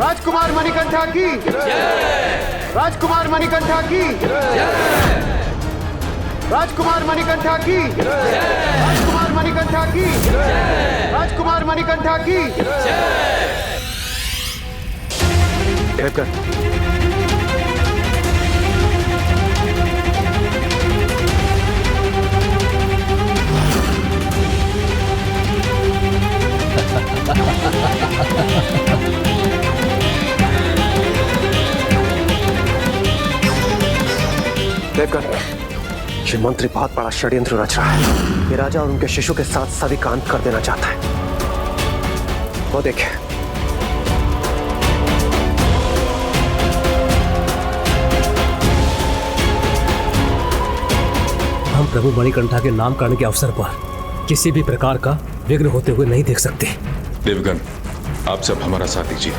[SPEAKER 20] राजकुमार मणिकंठा की राजकुमार मणिकंठा की राजकुमार मणिकंठा की राजकुमार मणिकंठा की राजकुमार मणिकंठा की।
[SPEAKER 13] देवगन, ये मंत्री बहुत बड़ा षड्यंत्र रच रहा है। ये राजा और उनके शिशु के साथ सभी का अंत कर देना चाहता है। वो देखे।
[SPEAKER 8] हम प्रभु मणिकंठा के नामकरण के अवसर पर किसी भी प्रकार का विघ्न होते हुए नहीं देख सकते।
[SPEAKER 16] देवगन, आप सब हमारा साथ दीजिए।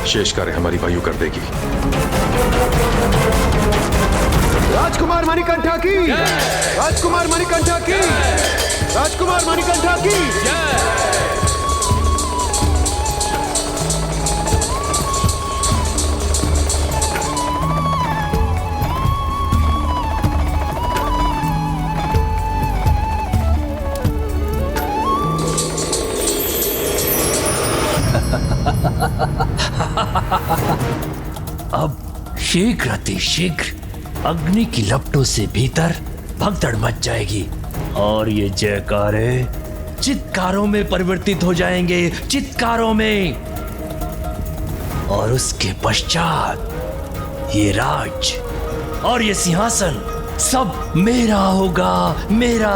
[SPEAKER 16] शेष कार्य हमारी वायु कर देगी।
[SPEAKER 13] राजकुमार मणिकंठा की, राजकुमार मणिकंठा की, राजकुमार मणिकंठा की।
[SPEAKER 3] अब शीघ्र अतिशीघ्र अग्नि की लपटों से भीतर भगदड़ मच जाएगी और ये जयकारे चित्कारों में परिवर्तित हो जाएंगे, चित्कारों में। और उसके पश्चात ये राज और ये सिंहासन सब मेरा होगा, मेरा।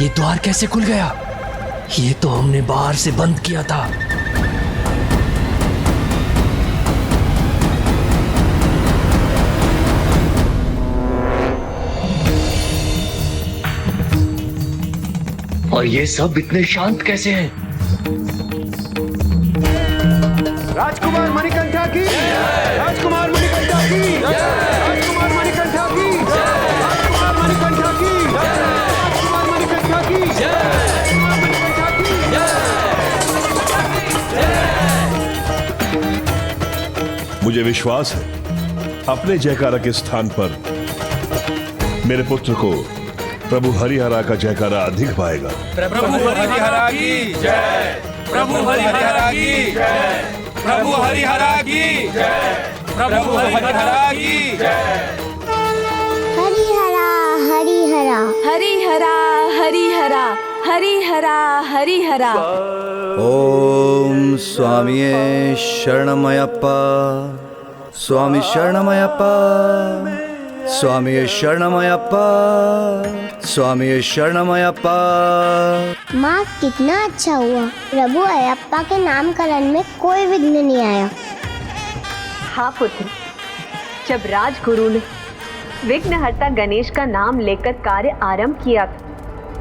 [SPEAKER 3] ये द्वार कैसे खुल गया? ये तो हमने बाहर से बंद किया था।
[SPEAKER 10] और ये सब इतने शांत कैसे हैं?
[SPEAKER 13] राजकुमार मणिकंठा की, राजकुमार मणिकंठा की, राजकुमार मणिकंठा की, राजकुमार मणिकंठा की, राजकुमार मणिकंठा की,
[SPEAKER 1] मुझे विश्वास है अपने जयकारा के स्थान पर मेरे पुत्र को प्रभु हरिहरा का जयकारा अधिक पाएगा।
[SPEAKER 11] प्रभु हरिहरा की जय, प्रभु हरिहरा की जय, प्रभु हरिहरा की जय, प्रभु हरिहरा की जय।
[SPEAKER 12] हरिहरा हरिहरा
[SPEAKER 4] हरिहरा हरिहरा हरिहरा हरिहरा।
[SPEAKER 21] ओम स्वामिये शरणमयप्पा, स्वामी शरणमयप्पा, स्वामी शरणमयप्पा, स्वामी शरणमयप्पा।
[SPEAKER 12] माँ कितना अच्छा हुआ, प्रभु अयप्पा के नामकरण में कोई विघ्न नहीं आया।
[SPEAKER 9] हाँ पुत्र, जब राजगुरु ने विघ्नहर्ता गणेश का नाम लेकर कार्य आरंभ किया था,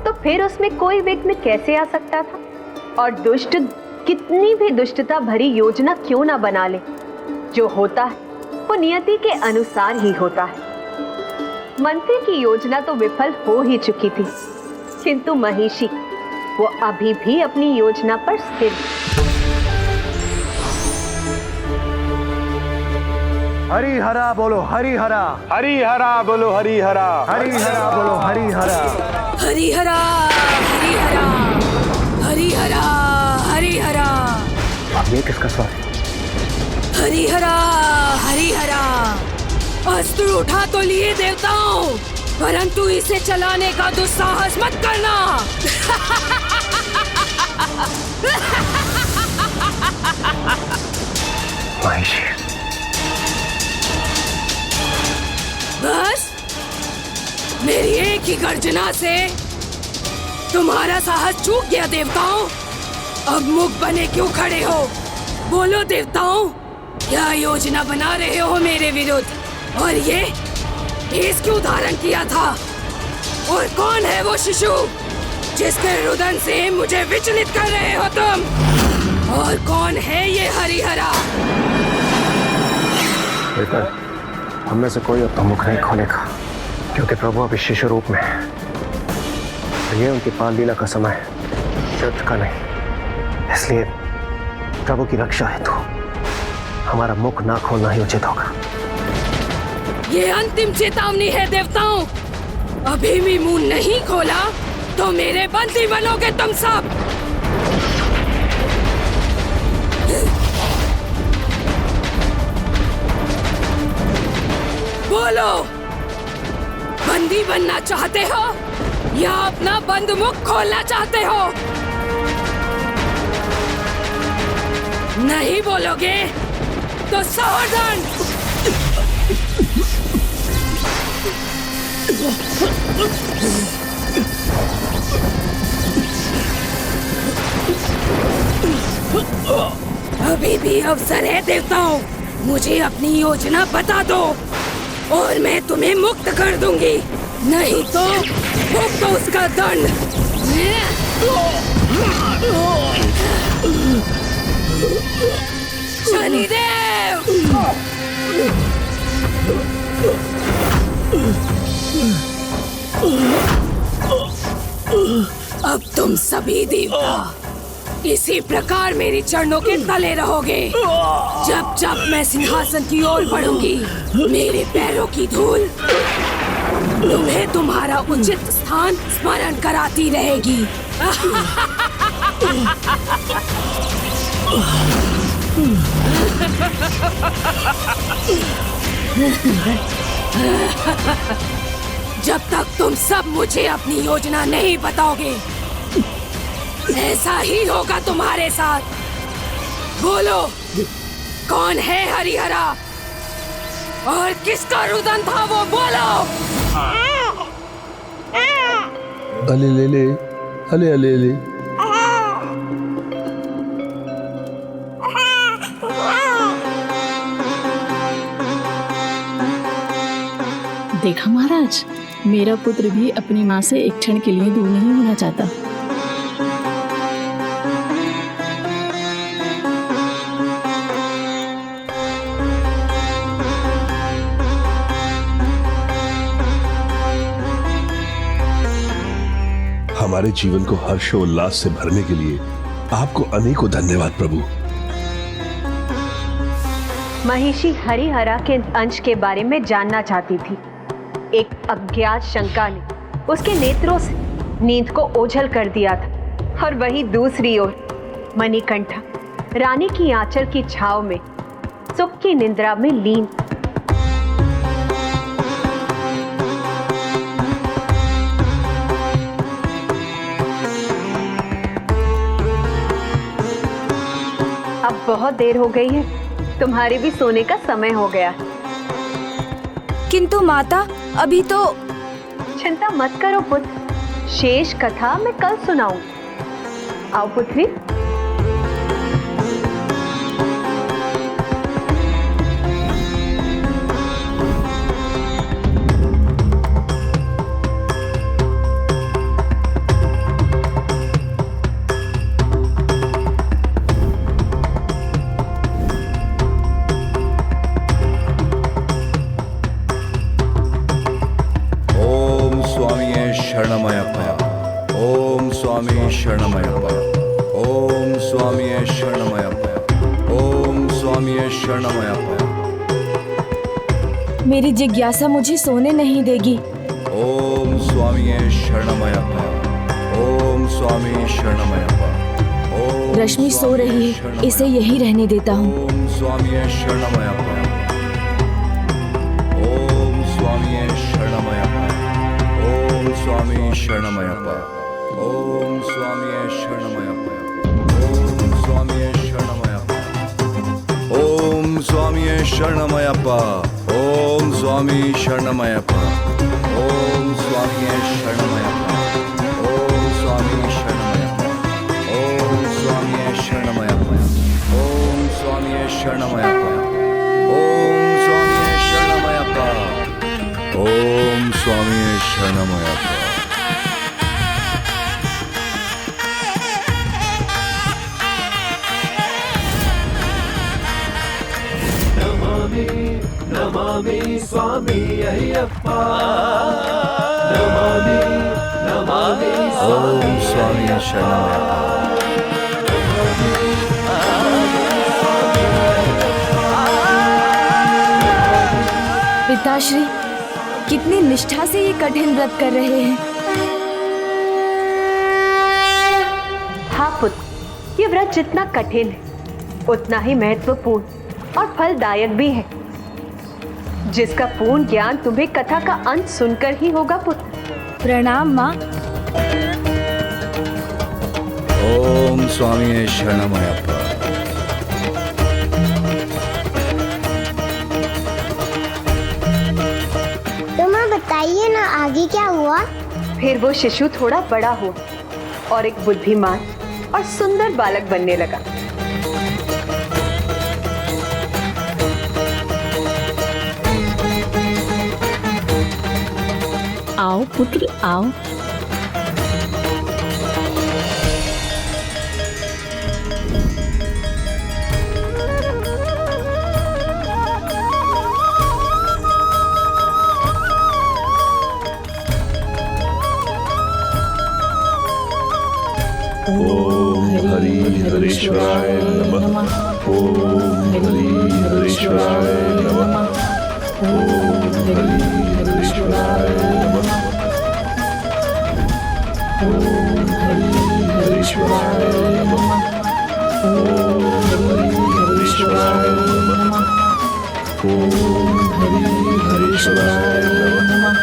[SPEAKER 9] तो फिर उसमें कोई विघ्न कैसे आ सकता था? और दुष्ट कितनी भी दुष्टता भरी योजना क्यों ना बना ले, जो होता है वो नियति के अनुसार ही होता है। मंत्री की योजना तो विफल हो ही चुकी थी, किंतु महिषी वो अभी भी अपनी योजना पर स्थिर।
[SPEAKER 13] हरिहरा बोलो हरिहरा, हरिहरा बोलो हरिहरा, हरिहरा बोलो हरिहरा,
[SPEAKER 15] हरिहरा हरिहरा हरिहरा हरिहरा।
[SPEAKER 13] ये किसका स्वर?
[SPEAKER 15] हरिहरा हरिहरा। अस्त्र उठा तो लिए देवताओं, परंतु इसे चलाने का दुस्साहस मत करना।
[SPEAKER 13] महिषी,
[SPEAKER 15] बस मेरी एक ही गर्जना से तुम्हारा साहस चूक गया देवताओं। अब मुख बने क्यों खड़े हो? बोलो देवताओं, क्या योजना बना रहे हो मेरे विरुद्ध? और ये इस क्यों धारण किया था? और कौन है वो शिशु जिसके रुदन से मुझे विचलित कर रहे हो तुम? और कौन है ये हरिहरा?
[SPEAKER 13] हम में से कोई अब तो मुख नहीं खोलेगा, क्योंकि प्रभु अभी शिशु रूप में है। और ये उनकी बाल लीला का समय है, युद्ध का नहीं। इसलिए प्रभु की रक्षा हेतु हमारा मुख ना खोलना ही उचित होगा।
[SPEAKER 15] ये अंतिम चेतावनी है देवताओं। अभी भी मुंह नहीं खोला तो मेरे बंदी बनोगे तुम सब। बोलो, बंदी बनना चाहते हो या अपना बंद मुख खोलना चाहते हो? नहीं बोलोगे तो सावधान। अभी भी अवसर है देवताओं, मुझे अपनी योजना बता दो और मैं तुम्हें मुक्त कर दूंगी, नहीं तो भुगतो उसका दंड। शनिदेव! अब तुम सभी देवता इसी प्रकार मेरे चरणों के तले रहोगे। जब जब मैं सिंहासन की ओर बढ़ूंगी, मेरे पैरों की धूल तुम्हें तुम्हारा उचित स्थान स्मरण कराती रहेगी। जब तक तुम सब मुझे अपनी योजना नहीं बताओगे, ऐसा ही होगा तुम्हारे साथ। बोलो, कौन है हरिहरा और किसका रुदन था वो? बोलो।
[SPEAKER 1] अले ले ले, अले अले ले।
[SPEAKER 2] देखा महाराज, मेरा पुत्र भी अपनी माँ से एक क्षण के लिए दूर नहीं होना चाहता।
[SPEAKER 1] हमारे जीवन को हर्ष और उल्लास से भरने के लिए आपको अनेकों धन्यवाद प्रभु।
[SPEAKER 9] महिषी हरिहरा के अंश के बारे में जानना चाहती थी। एक अज्ञात शंका ने उसके नेत्रों से नींद को ओझल कर दिया था, और वहीं दूसरी ओर मणिकंठा रानी की आंचल की छाव में सुख की निंद्रा में लीन। अब बहुत देर हो गई है, तुम्हारे भी सोने का समय हो गया।
[SPEAKER 4] किंतु माता, अभी तो।
[SPEAKER 9] चिंता मत करो पुत्र, शेष कथा मैं कल सुनाऊं। आओ पुत्री।
[SPEAKER 21] शरणमयप्पा। ओम स्वामी शरणमयप्पा। ओम स्वामी शरणमयप्पा। ओम स्वामी शरणमयप्पा।
[SPEAKER 4] मेरी जिज्ञासा मुझे सोने नहीं देगी।
[SPEAKER 21] ओम स्वामी शरणमयप्पा। ओम स्वामी शरणमयप्पा।
[SPEAKER 4] रश्मि सो रही है, इसे यही रहने देता हूँ।
[SPEAKER 21] ओम स्वामी शरणमयप्पा। ओम स्वामी शरणमयप्पा। ओम स्वामी शरणमयप्पा। ओम स्वामी शरणमयप्पा। ओम स्वामी शरणमयप्पा। ओम स्वामी शरणमयप्पा। ओम स्वामी शरणमयप्पा। ओम स्वामी शरणमयप्पा। ओम स्वामी शरणमयप्पा। ओम स्वामी शरणमयप्पा। ओम स्वामी शरणमयप्पा। ओम स्वामी शरणमयप्पा। ओम स्वामी शरणमयप्पा।
[SPEAKER 6] नमामि स्वामी अय्यप्पा। नमामि
[SPEAKER 21] ओम स्वामी शरणमयप्पा।
[SPEAKER 4] पिताश्री, कितनी निष्ठा से ये कठिन व्रत कर रहे हैं।
[SPEAKER 9] हाँ पुत्र, ये व्रत जितना कठिन है उतना ही महत्वपूर्ण और फलदायक भी है, जिसका पूर्ण ज्ञान तुम्हें कथा का अंत सुनकर ही होगा पुत्र।
[SPEAKER 4] प्रणाम माँ।
[SPEAKER 21] ओम स्वामी शरणमयप्पा।
[SPEAKER 12] बताइए ना आगे क्या हुआ?
[SPEAKER 9] फिर वो शिशु थोड़ा बड़ा हुआ और एक बुद्धिमान और सुंदर बालक बनने लगा।
[SPEAKER 2] आओ पुत्र आओ।
[SPEAKER 1] ओम हरि हरीश्वराय नमः। ओम हरि हरीश्वराय नमः। ओम हरि हरीश्वराय नमः। ओम हरि हरीश्वराय नमः। ओम हरि हरीश्वराय नमः। ओम हरि हरीश्वराय नमः।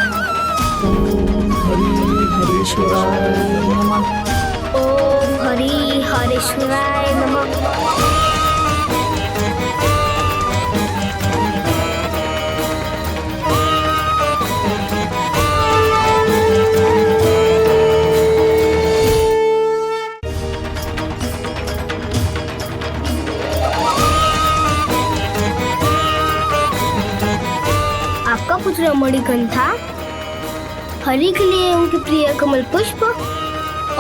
[SPEAKER 1] ओम हरि हरीश्वराय नमः।
[SPEAKER 12] ओम हरि हरीश्वराय नमः। आपका पुत्र मणिकंठा हरि के लिए उनके प्रिय कमल पुष्प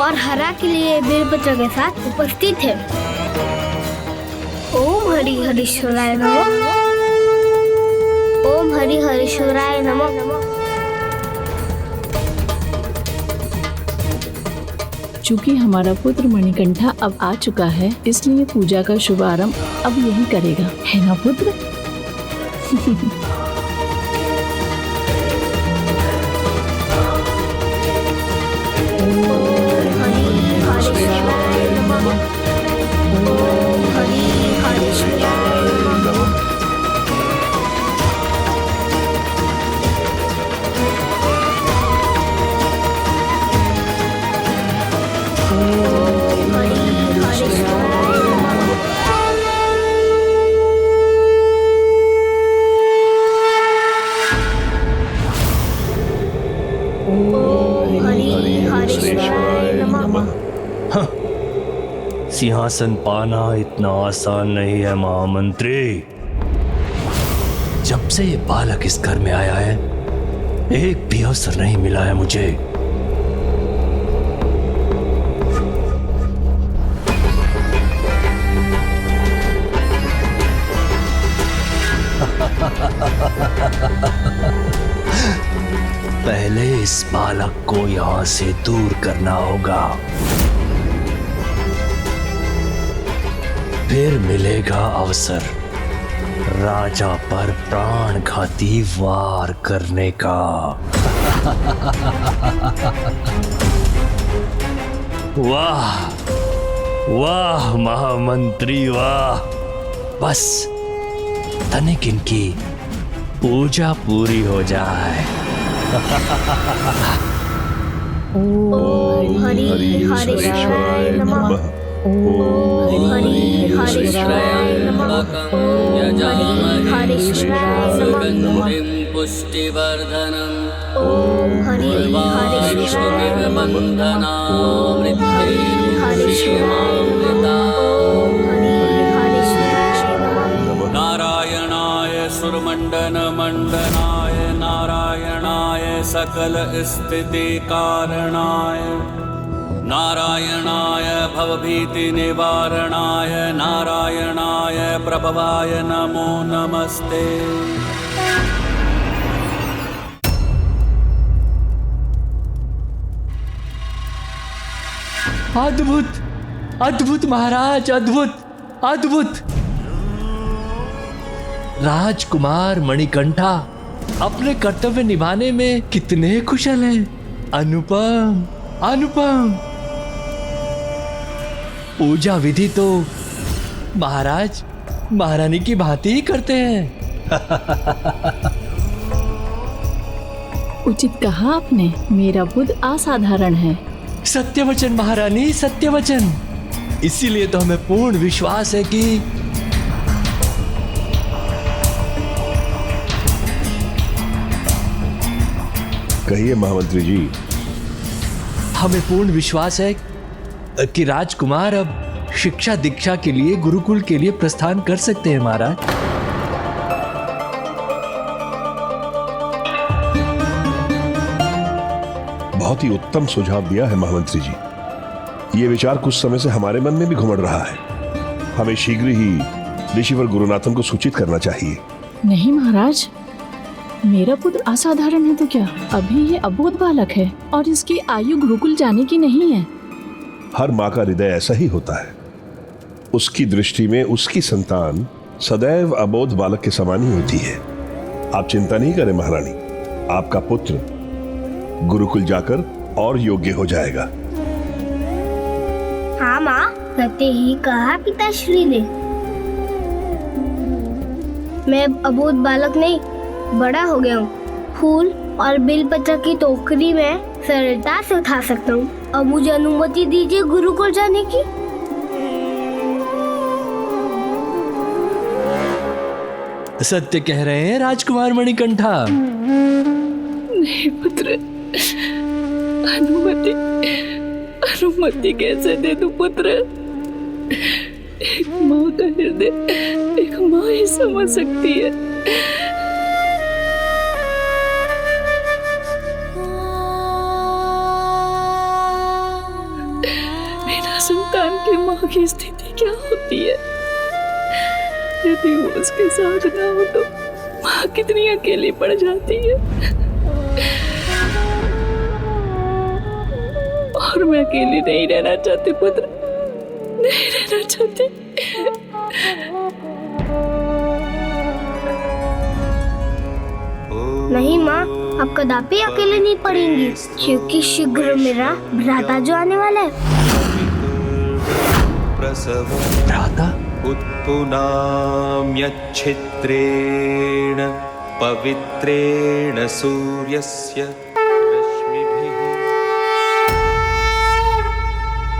[SPEAKER 12] और हरा के लिए बेलपत्र के साथ उपस्थित है। ओम हरि हरीश्वराय नमः। ओम हरि हरीश्वराय नमः।
[SPEAKER 2] चूंकि हमारा पुत्र मणिकंठा अब आ चुका है, इसलिए पूजा का शुभारंभ अब यही करेगा, है ना पुत्र?
[SPEAKER 3] सिंहासन पाना इतना आसान नहीं है महामंत्री। जब से ये बालक इस घर में आया है, एक भी अवसर नहीं मिला है मुझे। पहले इस बालक को यहां से दूर करना होगा, फिर मिलेगा अवसर राजा पर प्राणघाती वार करने का। वाह वाह महामंत्री वाह, बस तनिक इनकी पूजा पूरी हो जाए।
[SPEAKER 12] ओम हरि हरीश्वराय नमः। ओम हरि हरीश्वराय नमः। ओम हरि हरीश्वराय नमः।
[SPEAKER 6] पुष्टिवर्धनम्।
[SPEAKER 12] ओम हरि हरीश्वराय नमः। ओम हरि हरीश्वराय नमः।
[SPEAKER 6] नारायणाय सुरमंडन मंडनाय, नारायणाय सकल स्थिति कारणाय, नारायणाय भवभीति निवारणाय, नारायणाय प्रभवाय नमो नमस्ते।
[SPEAKER 3] अद्भुत, अद्भुत महाराज, अद्भुत, अद्भुत। राजकुमार मणिकंठा अपने कर्तव्य निभाने में कितने कुशल हैं। अनुपम, अनुपम। पूजा विधि तो महाराज महारानी की भांति ही करते हैं।
[SPEAKER 2] उचित कहा आपने, मेरा बुद्ध असाधारण है।
[SPEAKER 3] सत्य वचन महारानी, सत्य वचन। इसीलिए तो हमें पूर्ण विश्वास है कि
[SPEAKER 1] कहिए महामंत्री जी।
[SPEAKER 3] हमें पूर्ण विश्वास है कि राजकुमार अब शिक्षा दीक्षा के लिए गुरुकुल के लिए प्रस्थान कर सकते हैं महाराज।
[SPEAKER 1] बहुत ही उत्तम सुझाव दिया है महामंत्री जी। ये विचार कुछ समय से हमारे मन में भी घुमड़ रहा है। हमें शीघ्र ही ऋषिवर गुरुनाथन को सूचित करना चाहिए।
[SPEAKER 2] नहीं महाराज, मेरा पुत्र असाधारण है तो क्या, अभी ये अबोध बालक है और इसकी आयु गुरुकुल जाने की नहीं है।
[SPEAKER 1] हर माँ का हृदय ऐसा ही होता है। उसकी दृष्टि में उसकी संतान सदैव अबोध बालक के समान ही होती है। आप चिंता नहीं करें महारानी, आपका पुत्र गुरुकुल जाकर और योग्य हो जाएगा।
[SPEAKER 12] हाँ माँ, सत्य ही कहा पिताश्री ने। मैं अबोध बालक नहीं, बड़ा हो गया हूँ। फूल और बेलपत्र की टोकरी में सरलता से उठा सकता हूँ। अब मुझे अनुमति दीजिए गुरुकुल जाने की।
[SPEAKER 3] सत्य कह रहे हैं राजकुमार मणिकंठा।
[SPEAKER 2] नहीं पुत्र, अनुमति अनुमति कैसे दे दूं पुत्र। एक माँ का हृदय एक माँ ही समझ सकती है। बिना संतान के माँ की स्थिति क्या होती है। यदि वो उसके साथ ना हो तो माँ कितनी अकेली पड़ जाती है। और मैं अकेली नहीं रहना चाहती पुत्र, नहीं रहना चाहती।
[SPEAKER 12] नहीं माँ, अब कदापि अकेले नहीं पड़ेंगी, क्योंकि शीघ्र मेरा भ्राता जो आने वाला है।
[SPEAKER 3] भ्राता?
[SPEAKER 14] उत्पुनाम्यच्छिद्रेण पवित्रेण सूर्यस्य